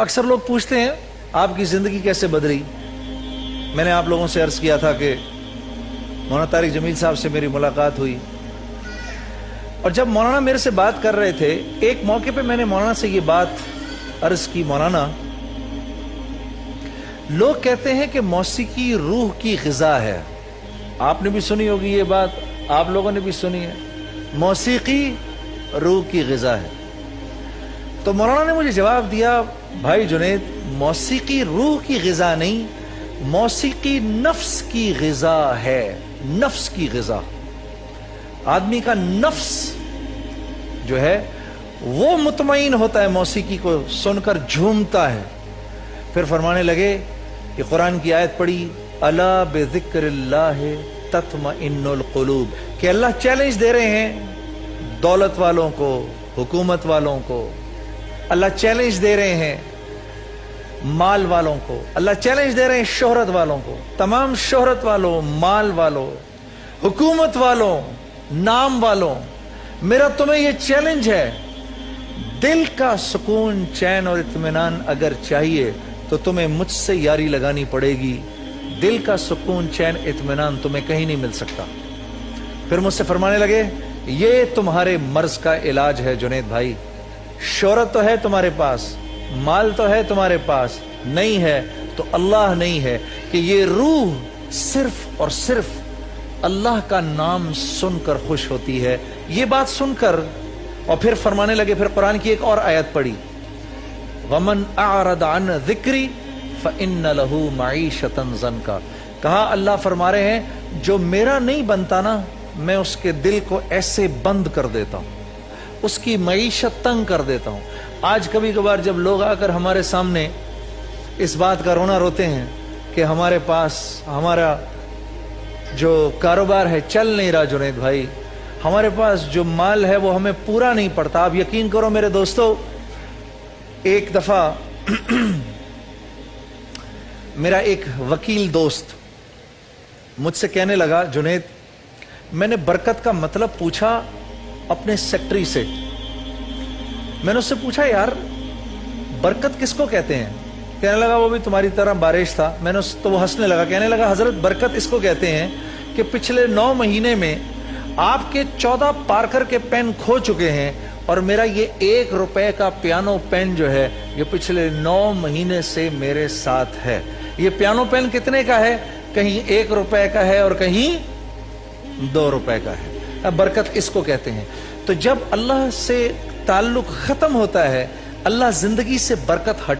اکثر لوگ پوچھتے ہیں آپ کی زندگی کیسے بدلی. میں نے آپ لوگوں سے عرض کیا تھا کہ مولانا طارق جمیل صاحب سے میری ملاقات ہوئی، اور جب مولانا میرے سے بات کر رہے تھے ایک موقع پہ میں نے مولانا سے یہ بات عرض کی، مولانا لوگ کہتے ہیں کہ موسیقی روح کی غذا ہے. آپ نے بھی سنی ہوگی یہ بات، آپ لوگوں نے بھی سنی ہے، موسیقی روح کی غذا ہے. تو مولانا نے مجھے جواب دیا، بھائی جنید موسیقی روح کی غذا نہیں، موسیقی نفس کی غذا ہے. نفس کی غذا، آدمی کا نفس جو ہے وہ مطمئن ہوتا ہے، موسیقی کو سن کر جھومتا ہے. پھر فرمانے لگے کہ قرآن کی آیت پڑھی، الا بذکر اللہ تطمئن القلوب، کہ اللہ چیلنج دے رہے ہیں دولت والوں کو، حکومت والوں کو، اللہ چیلنج دے رہے ہیں مال والوں کو، اللہ چیلنج دے رہے ہیں شہرت والوں کو. تمام شہرت والوں، مال والوں، حکومت والوں، نام والوں، میرا تمہیں یہ چیلنج ہے، دل کا سکون، چین اور اطمینان اگر چاہیے تو تمہیں مجھ سے یاری لگانی پڑے گی. دل کا سکون، چین، اطمینان تمہیں کہیں نہیں مل سکتا. پھر مجھ سے فرمانے لگے یہ تمہارے مرض کا علاج ہے جنید بھائی. شہرت تو ہے تمہارے پاس، مال تو ہے تمہارے پاس، نہیں ہے تو اللہ نہیں ہے، کہ یہ روح صرف اور صرف اللہ کا نام سن کر خوش ہوتی ہے. یہ بات سن کر اور پھر فرمانے لگے، پھر قرآن کی ایک اور آیت پڑھی، وَمَنْ أَعْرَضَ عَنْ ذِكْرِي فَإِنَّ لَهُ مَعِيشَةً ضَنْكَ. کہا اللہ فرما رہے ہیں جو میرا نہیں بنتا نا، میں اس کے دل کو ایسے بند کر دیتا ہوں، اس کی معیشت تنگ کر دیتا ہوں. آج کبھی کبھار جب لوگ آ کر ہمارے سامنے اس بات کا رونا روتے ہیں کہ ہمارے پاس ہمارا جو کاروبار ہے چل نہیں رہا جنید بھائی، ہمارے پاس جو مال ہے وہ ہمیں پورا نہیں پڑتا. آپ یقین کرو میرے دوستو، ایک دفعہ میرا ایک وکیل دوست مجھ سے کہنے لگا، جنید میں نے برکت کا مطلب پوچھا اپنے سیکٹری سے. میں نے اس سے پوچھا یار برکت کس کو کہتے ہیں؟ کہنے لگا وہ بھی تمہاری طرح بارش تھا. میں نے تو وہ ہنسنے لگا، کہنے لگا حضرت برکت اس کو کہتے ہیں کہ پچھلے 9 مہینے میں آپ کے 14 پارکر کے پین کھو چکے ہیں، اور میرا یہ 1 روپے کا پیانو پین جو ہے یہ پچھلے 9 مہینے سے میرے ساتھ ہے. یہ پیانو پین کتنے کا ہے؟ کہیں 1 روپے کا ہے اور کہیں 2 روپے کا ہے. اب برکت اس کو کہتے ہیں. تو جب اللہ سے تعلق ختم ہوتا ہے، اللہ زندگی سے برکت ہٹ